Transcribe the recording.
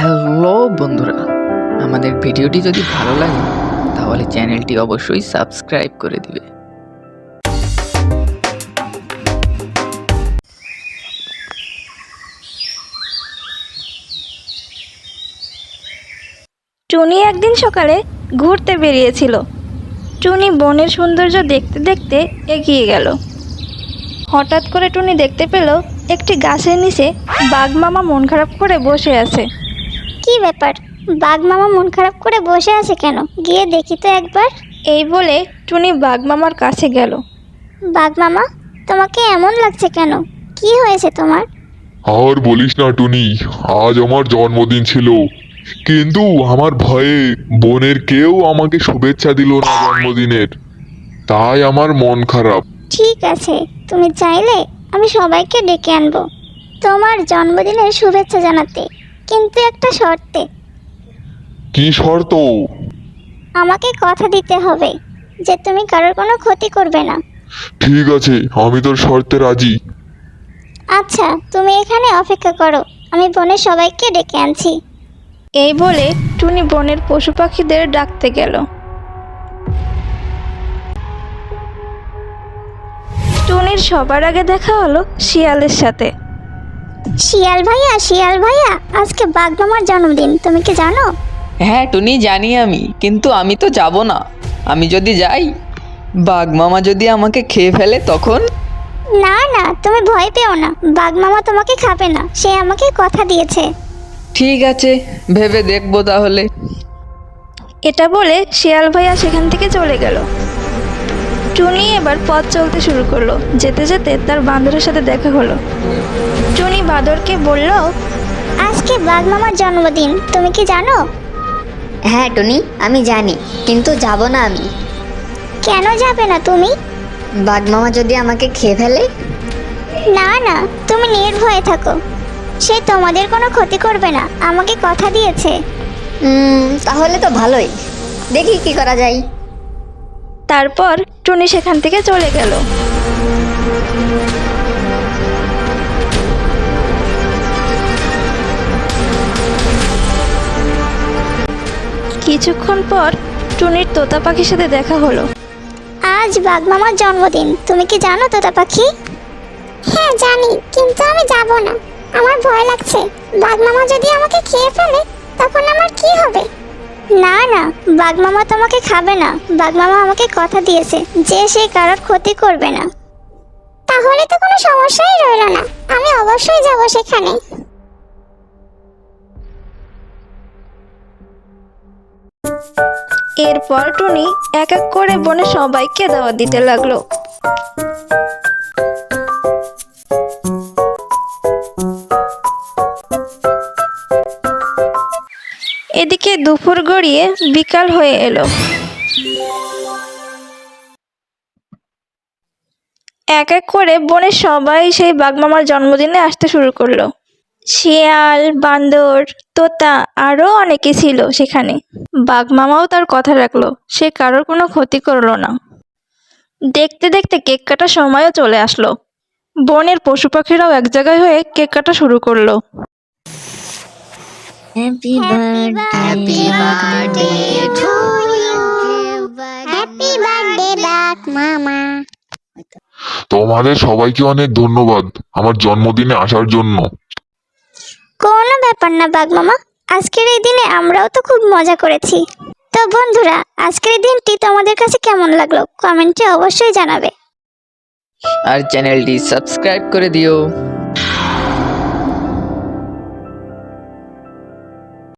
Hello বন্ধুরা, আমাদের ভিডিওটি যদি ভালো লাগে তাহলে চ্যানেলটি অবশ্যই সাবস্ক্রাইব করে দিবে। টুনি একদিন সকালে ঘুরতে বেরিয়েছিল। টুনি বনের সৌন্দর্য দেখতে দেখতে এগিয়ে গেল। হঠাৎ করে টুনি দেখতে পেল একটি গাছের নিচে বাঘ মামা মন খারাপ করে বসে আছে। কি ব্যাপার, বাঘ মামা মন খারাপ করে বসে আছে কেন? গিয়ে দেখি তো একবার। এই বলে টুনি বাঘ মামার কাছে গেল। বাঘ মামা, তোমাকে এমন লাগছে কেন? কি হয়েছে তোমার? আর বলিস না টুনি, আজ আমার জন্মদিন ছিল, কিন্তু আমার ভয়ে বনের কেউ আমাকে শুভেচ্ছা দিল না জন্মদিনের, তাই আমার মন খারাপ। ঠিক আছে, তুমি চাইলে আমি সবাইকে ডেকে আনবো তোমার জন্মদিনের শুভেচ্ছা জানাতে, কিন্তু একটা শর্তে। কি শর্ত? আমাকে কথা দিতে হবে যে তুমি কারোর কোনো ক্ষতি করবে না। ঠিক আছে, আমি তোর শর্তে রাজি। আচ্ছা, তুমি এখানে অপেক্ষা করো, আমি বনের সবাইকে ডেকে আনছি। এই বলে টুনি বনের পশু পাখিদের ডাকতে গেল। টুনির সবার আগে দেখা হলো শিয়ালের সাথে। শিয়াল ভাইয়া, আজকে বাঘ মামার জন্মদিন, তুমি কি জানো? হ্যাঁ টুনি, জানি আমি, কিন্তু আমি তো যাব না। আমি যদি যাই, বাঘ মামা যদি আমাকে খেয়ে ফেলে তখন? না না, তুমি ভয় পেও না, বাঘ মামা তোমাকে খাবে না, সে আমাকে কথা দিয়েছে। ঠিক আছে, ভেবে দেখবো তাহলে। এটা বলে শিয়াল ভাইয়া সেখান থেকে চলে গেল। টুনি এবার পথ চলতে শুরু করলো। যেতে যেতে তার বাঁদরের সাথে দেখা হলো। টুনি বাঁদরকে বলল, আজকে বাঘ মামার জন্মদিন, তুমি কি জানো? হ্যাঁ টুনি, আমি জানি, কিন্তু যাব না আমি। কেন যাবে না তুমি? বাঘ মামা যদি আমাকে খেয়ে ফেলে? না না, তুমি নির্ভয়ে থাকো, সে তোমাদের কোনো ক্ষতি করবে না, আমাকে কথা দিয়েছে। তাহলে তো ভালোই, দেখি কি করা যায়। তারপর টুনি সেখান থেকে চলে গেল। কিছুক্ষণ পর টুনির তোতা পাখির সাথে দেখা হলো। আজ বাঘ মামার জন্মদিন, তুমি কি জানো তোতা পাখি? হ্যাঁ জানি, কিন্তু আমি যাব না, আমার ভয় লাগছে, বাঘ মামা যদি আমাকে খেয়ে ফেলে তখন আমার কি হবে? না না, বাঘ মামা তোমাকে খাবে না, বাঘ মামা আমাকে কথা দিয়েছে যে সে কারোর ক্ষতি করবে না। তাহলে তো কোনো সমস্যাই রইল না, আমি অবশ্যই যাব সেখানে। এরপর টুনি এক এক করে বনে সবাইকে দাওয়াত দিতে লাগলো। এদিকে দুপুর গড়িয়ে বিকাল হয়ে এলো। এক এক করে বনের সবাই সেই বাঘমামার জন্মদিনে আসতে শুরু করলো। শিয়াল, বান্দর, তোতা আরো অনেকে ছিল সেখানে। বাঘমামাও তার কথা রাখলো, সে কারোর কোনো ক্ষতি করলো না। দেখতে দেখতে কেক কাটার সময়ও চলে আসলো। বনের পশু পাখিরাও এক জায়গায় হয়ে কেক কাটা শুরু করলো। Happy birthday to you, happy birthday বাঘ মামা। তোমাদের সবাইকে অনেক ধন্যবাদ আমার জন্মদিনে আসার জন্য। কোনো ব্যাপার না বাঘ মামা, আজকের এই দিনে আমরাও তো খুব মজা করেছি। তো বন্ধুরা, আজকের এই দিনটি তোমাদের কাছে কেমন লাগলো কমেন্টে অবশ্যই জানাবে। আর চ্যানেলটি সাবস্ক্রাইব করে দিও।